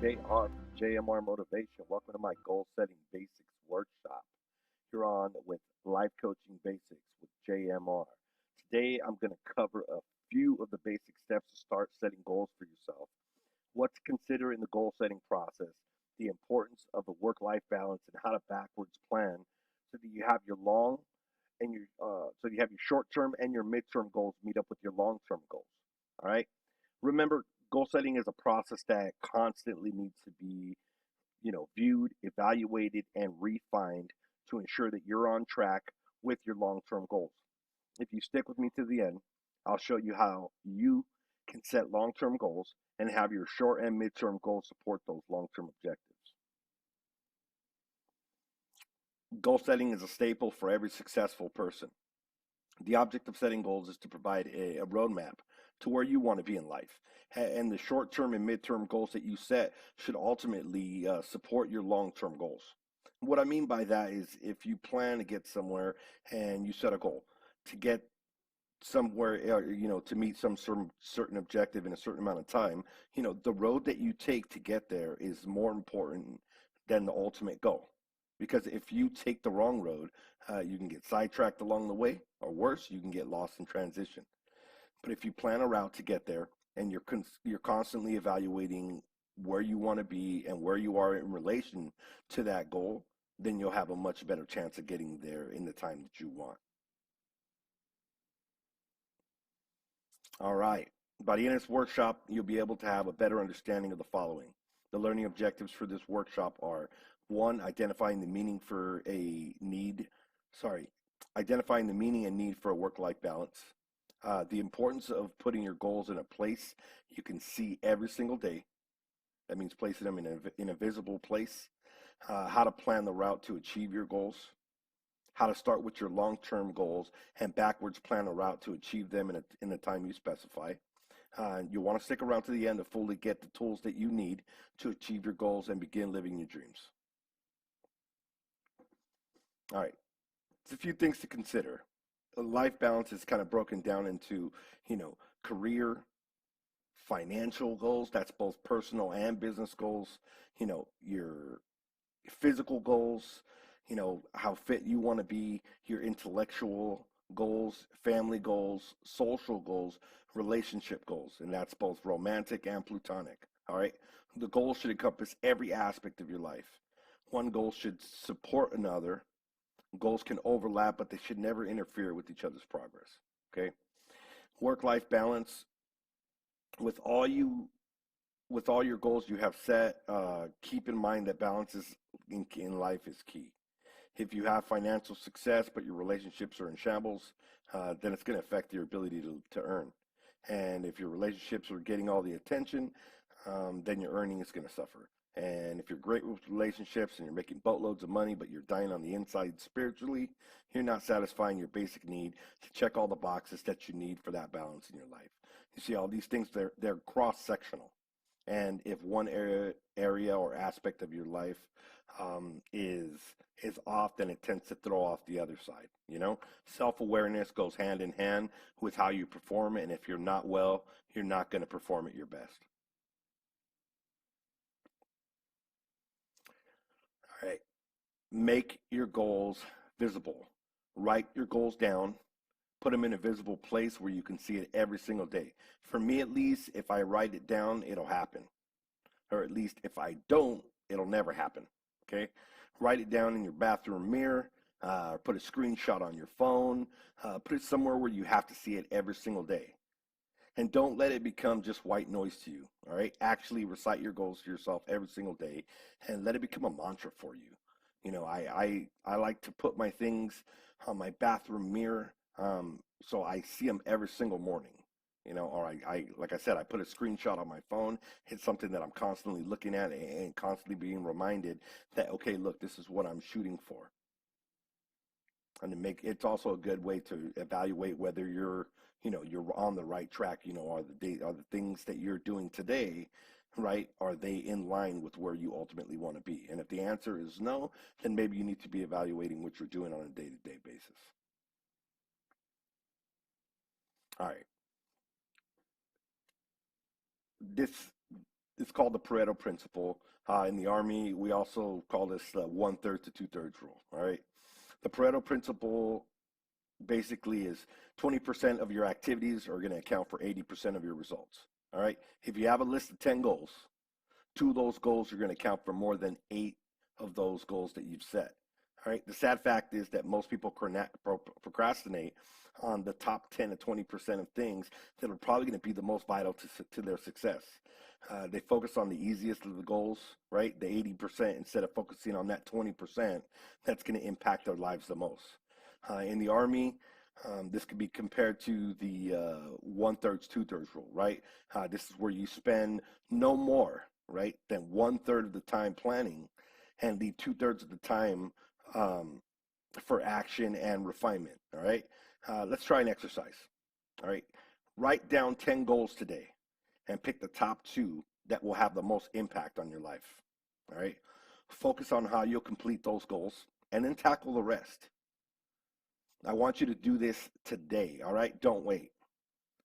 JR JMR Motivation. Welcome to my Goal Setting Basics workshop. You're on with Life Coaching Basics with JMR. Today, I'm going to cover a few of the basic steps to start setting goals for yourself, what to consider in the goal setting process, the importance of the work-life balance, and how to backwards plan so that you have your long and your so you have your short-term and your mid-term goals meet up with your long-term goals. All right. Remember, goal setting is a process that constantly needs to be, viewed, evaluated, and refined to ensure that you're on track with your long-term goals. If you stick with me to the end, I'll show you how you can set long-term goals and have your short and mid-term goals support those long-term objectives. Goal setting is a staple for every successful person. The object of setting goals is to provide a roadmap to where you want to be in life. And the short term and mid-term goals that you set should ultimately support your long-term goals. What I mean by that is if you plan to get somewhere and you set a goal to get somewhere, to meet some certain objective in a certain amount of time, the road that you take to get there is more important than the ultimate goal. Because if you take the wrong road, you can get sidetracked along the way, or worse, you can get lost in transition. But if you plan a route to get there and you're constantly evaluating where you want to be and where you are in relation to that goal, then you'll have a much better chance of getting there in the time that you want. All right. By the end of this workshop, you'll be able to have a better understanding of the following. The learning objectives for this workshop are: one, identifying the meaning and need for a work-life balance. The importance of putting your goals in a place you can see every single day. That means placing them in a visible place. How to plan the route to achieve your goals. How to start with your long-term goals and backwards plan a route to achieve them in the time you specify. You want to stick around to the end to fully get the tools that you need to achieve your goals and begin living your dreams. All right. There's a few things to consider. Life balance is kind of broken down into, career, financial goals. That's both personal and business goals. Your physical goals, how fit you want to be, your intellectual goals, family goals, social goals, relationship goals, and that's both romantic and platonic. All right. The goals should encompass every aspect of your life. One goal should support another. Goals can overlap, but they should never interfere with each other's progress. Okay. Work-life balance. With all your goals you have set, keep in mind that balance in life is key. If you have financial success but your relationships are in shambles, then it's going to affect your ability to earn. And if your relationships are getting all the attention, then your earning is going to suffer. And if you're great with relationships and you're making boatloads of money, but you're dying on the inside spiritually, you're not satisfying your basic need to check all the boxes that you need for that balance in your life. You see, all these things, they're cross-sectional. And if one area or aspect of your life is off, then it tends to throw off the other side. Self-awareness goes hand in hand with how you perform, and if you're not well, you're not going to perform at your best. All right. Make your goals visible. Write your goals down. Put them in a visible place where you can see it every single day. For me, at least, if I write it down, it'll happen. Or at least if I don't, it'll never happen. Okay? Write it down in your bathroom mirror. Put a screenshot on your phone. Put it somewhere where you have to see it every single day. And don't let it become just white noise to you. All right? Actually recite your goals to yourself every single day and let it become a mantra for you. I like to put my things on my bathroom mirror, so I see them every single morning. Or like I said, I put a screenshot on my phone. It's something that I'm constantly looking at and constantly being reminded that, okay, look, this is what I'm shooting for. And it's also a good way to evaluate whether you're on the right track. Are the things that you're doing today, right? Are they in line with where you ultimately want to be? And if the answer is no, then maybe you need to be evaluating what you're doing on a day-to-day basis. All right. This It's called the Pareto Principle. In the Army, we also call this the one-third to two-thirds rule. All right. The Pareto Principle basically is 20% of your activities are going to account for 80% of your results. All right. If you have a list of 10 goals, two of those goals are going to count for more than 8 of those goals that you've set. All right. The sad fact is that most people procrastinate on the top 10 to 20% of things that are probably going to be the most vital to their success. They focus on the easiest of the goals, right? The 80% instead of focusing on that 20% that's going to impact their lives the most. In the Army, this could be compared to the one-thirds, two-thirds rule, right? This is where you spend no more, right, than one-third of the time planning and leave two-thirds of the time for action and refinement, all right? Let's try an exercise, all right? Write down 10 goals today and pick the top 2 that will have the most impact on your life, all right? Focus on how you'll complete those goals and then tackle the rest. I want you to do this today, all right? Don't wait.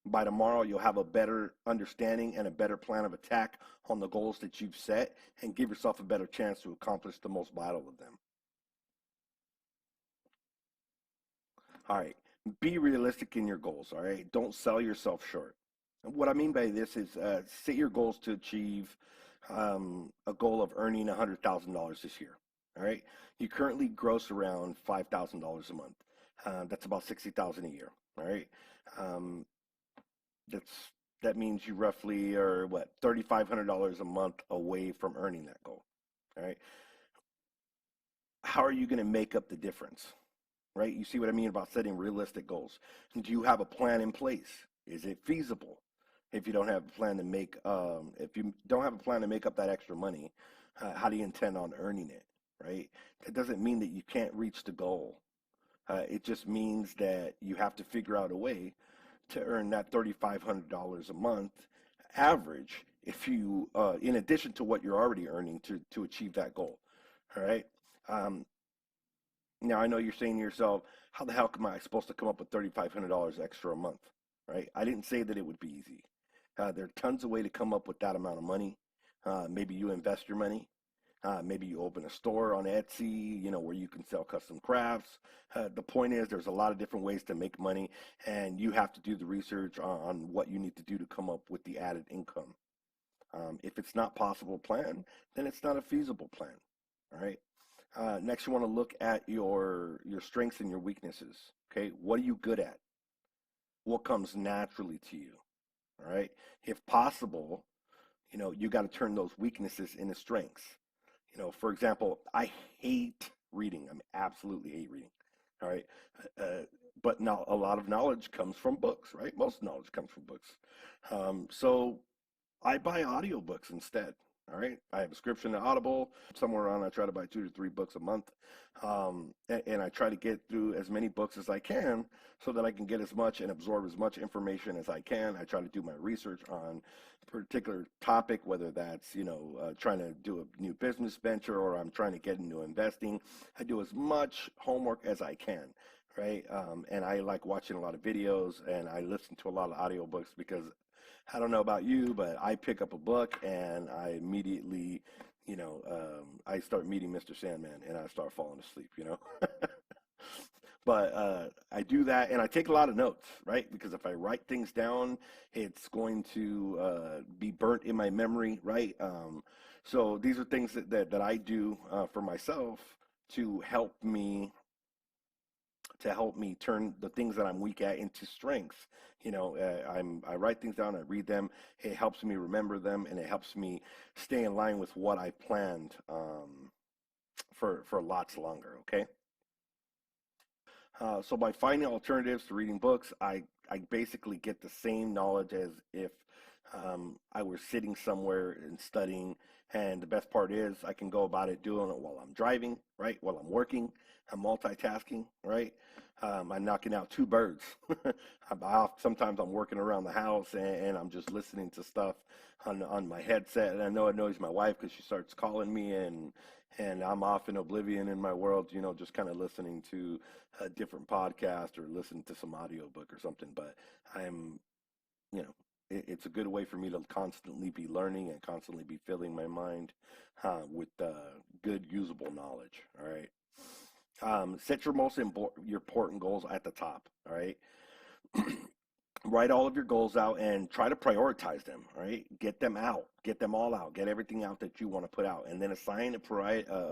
By tomorrow, you'll have a better understanding and a better plan of attack on the goals that you've set and give yourself a better chance to accomplish the most vital of them. All right, be realistic in your goals, all right? Don't sell yourself short. And what I mean by this is set your goals to achieve a goal of earning $100,000 this year, all right? You currently gross around $5,000 a month. That's about $60,000 a year, all right? That means you roughly are, what, $3,500 a month away from earning that goal, all right? How are you going to make up the difference, right? You see what I mean about setting realistic goals. Do you have a plan in place? Is it feasible? If you don't have a plan to make, if you don't have a plan to make up that extra money, how do you intend on earning it, right? That doesn't mean that you can't reach the goal. It just means that you have to figure out a way to earn that $3,500 a month average if you, in addition to what you're already earning to achieve that goal, all right? Now, I know you're saying to yourself, how the hell am I supposed to come up with $3,500 extra a month, right? I didn't say that it would be easy. There are tons of ways to come up with that amount of money. Maybe you invest your money. Maybe you open a store on Etsy, where you can sell custom crafts. The point is there's a lot of different ways to make money, and you have to do the research on what you need to do to come up with the added income. If it's not possible plan, then it's not a feasible plan, all right? Next, you want to look at your strengths and your weaknesses, okay? What are you good at? What comes naturally to you, all right? If possible, you got to turn those weaknesses into strengths. For example, I hate reading. Absolutely hate reading. All right. But now a lot of knowledge comes from books, right? Most knowledge comes from books. So I buy audiobooks instead. All right. I have a subscription to Audible. Somewhere around, I try to buy 2 to 3 books a month. And I try to get through as many books as I can so that I can get as much and absorb as much information as I can. I try to do my research on a particular topic, whether that's, trying to do a new business venture or I'm trying to get into investing. I do as much homework as I can, right? And I like watching a lot of videos and I listen to a lot of audiobooks because I don't know about you, but I pick up a book and I immediately, I start meeting Mr. Sandman and I start falling asleep, But I do that and I take a lot of notes, right? Because if I write things down, it's going to be burnt in my memory, right? So these are things that I do for myself to help me turn the things that I'm weak at into strengths. I write things down, I read them. It helps me remember them, and it helps me stay in line with what I planned for lots longer. Okay. So by finding alternatives to reading books, I basically get the same knowledge as if I were sitting somewhere and studying. And the best part is I can go about it doing it while I'm driving, right? While I'm working, I'm multitasking, right? I'm knocking out 2 birds. Sometimes I'm working around the house and I'm just listening to stuff on my headset. And I know it annoys my wife because she starts calling me and I'm off in oblivion in my world, just kind of listening to a different podcast or listening to some audiobook or something. But I'm, it's a good way for me to constantly be learning and constantly be filling my mind with good usable knowledge. All right. Set your your important goals at the top. All right. Write all of your goals out and try to prioritize them. All right, get them out, get them all out, get everything out that you want to put out, and then assign a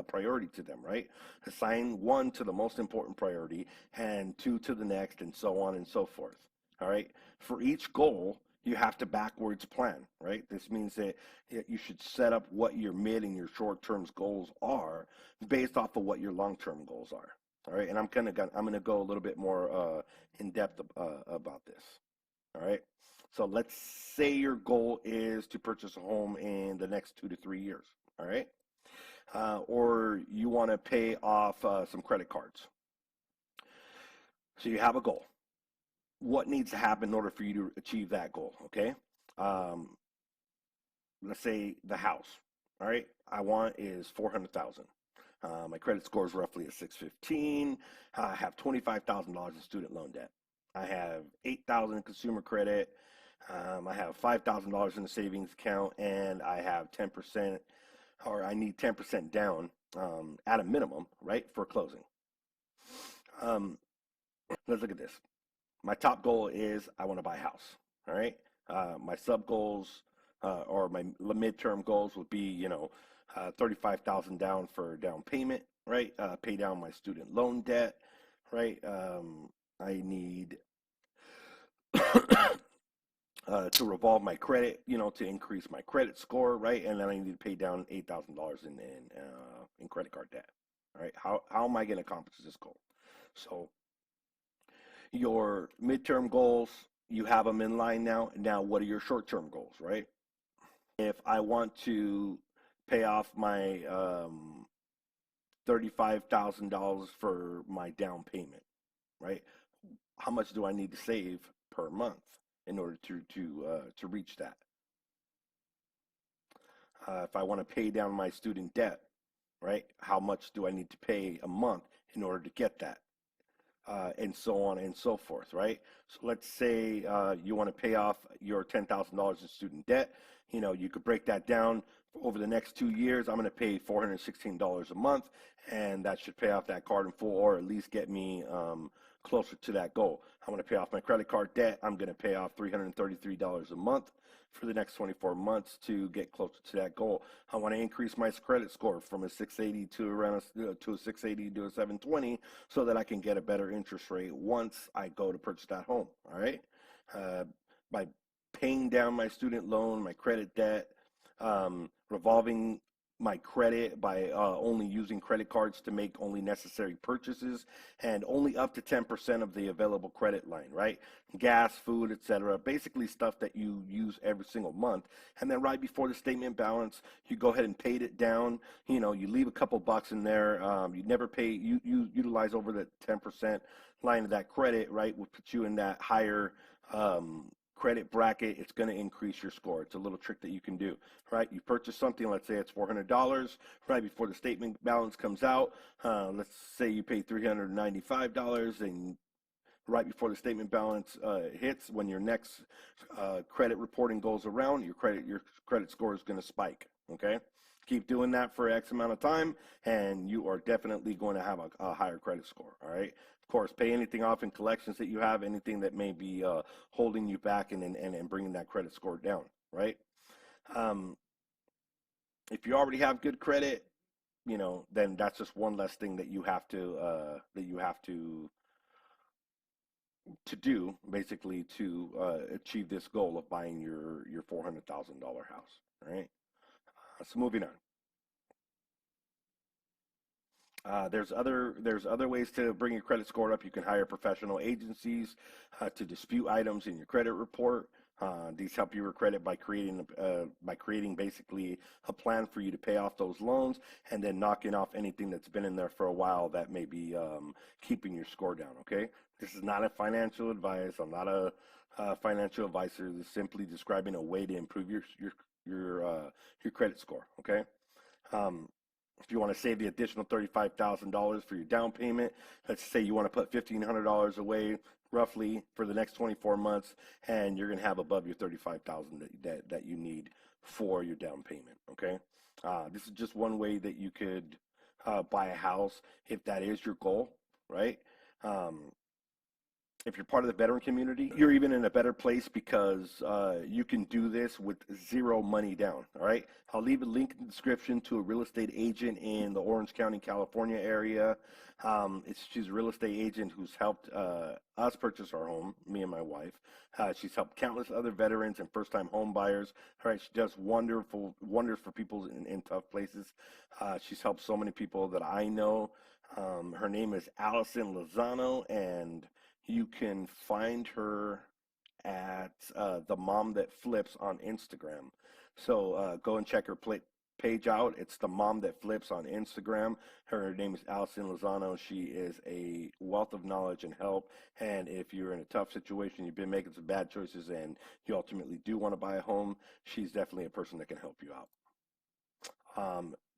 priority to them. Right, assign one to the most important priority and two to the next, and so on and so forth. All right, for each goal you have to backwards plan. Right, this means that you should set up what your mid and your short term goals are based off of what your long term goals are. All right, and I'm gonna go a little bit more in depth about this. All right. So let's say your goal is to purchase a home in the next 2 to 3 years. All right. Or you want to pay off some credit cards. So you have a goal. What needs to happen in order for you to achieve that goal? Okay. Um, let's say the house. All right. I want is 400,000. My credit score is roughly a 615. I have $25,000 in student loan debt. I have 8,000 in consumer credit. I have $5,000 in the savings account, and I have 10%, or I need 10% down at a minimum, right, for closing. Let's look at this. My top goal is I want to buy a house. All right. My sub goals or my midterm goals would be, $35,000 down for down payment, right? Pay down my student loan debt, right? I need to revolve my credit, to increase my credit score, right? And then I need to pay down $8,000 in credit card debt. All right. How am I going to accomplish this goal? So your midterm goals, you have them in line now. Now, what are your short-term goals, right? If I want to pay off my $35,000 for my down payment, right? How much do I need to save per month in order to reach that? If I want to pay down my student debt, right? How much do I need to pay a month in order to get that? And so on and so forth, right? So let's say you want to pay off your $10,000 in student debt. You could break that down over the next 2 years. I'm going to pay $416 a month, and that should pay off that card in full, or at least get me closer to that goal. I'm going to pay off my credit card debt. I'm going to pay off $333 a month for the next 24 months to get closer to that goal. I want to increase my credit score from a 680 to around to a 680 to a 720 so that I can get a better interest rate once I go to purchase that home. All right. By paying down my student loan, my credit debt, revolving my credit by only using credit cards to make only necessary purchases, and only up to 10% of the available credit line, right? Gas, food, etc. Basically stuff that you use every single month. And then right before the statement balance, you go ahead and pay it down. You leave a couple bucks in there. You never pay, you utilize over the 10% line of that credit, right? Would put you in that higher credit bracket. It's going to increase your score. It's a little trick that you can do, right? You purchase something, let's say it's $400, right before the statement balance comes out. Let's say you pay $395, and right before the statement balance hits, when your next credit reporting goes around, your credit score is going to spike. Okay, keep doing that for X amount of time, and you are definitely going to have a higher credit score. All right. Of course, pay anything off in collections that you have, anything that may be holding you back and bringing that credit score down, right? If you already have good credit, then that's just one less thing that you have to do, basically, to achieve this goal of buying your $400,000 house, right? So moving on. There's other ways to bring your credit score up. You can hire professional agencies to dispute items in your credit report. These help you with credit by creating basically a plan for you to pay off those loans, and then knocking off anything that's been in there for a while that may be keeping your score down. Okay, this is not a financial advice. I'm not a financial advisor. This is simply describing a way to improve your credit score. Okay. If you want to save the additional $35,000 for your down payment, let's say you want to put $1,500 away roughly for the next 24 months, and you're going to have above your $35,000 that you need for your down payment. Okay, this is just one way that you could buy a house if that is your goal, right? Um, if you're part of the veteran community, you're even in a better place because you can do this with zero money down. All right. I'll leave a link in the description to a real estate agent in the Orange County, California area. She's a real estate agent who's helped us purchase our home, me and my wife. She's helped countless other veterans and first-time home buyers. All right. She does wonders for people in tough places. She's helped so many people that I know. Her name is Allison Lozano, and you can find her at the Mom That Flips on Instagram. So go and check her page out. It's the Mom That Flips on Instagram. Her name is Allison Lozano. She is a wealth of knowledge and help. And if you're in a tough situation, you've been making some bad choices, and you ultimately do want to buy a home, she's definitely a person that can help you out.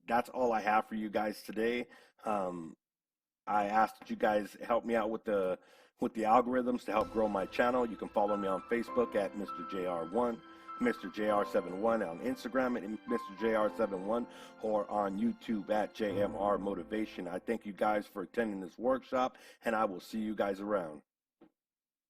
That's all I have for you guys today. I asked that you guys help me out with the algorithms to help grow my channel. You can follow me on Facebook at Mr. JR1, Mr. JR71 on Instagram at Mr. JR71, or on YouTube at JMR Motivation. I thank you guys for attending this workshop, and I will see you guys around.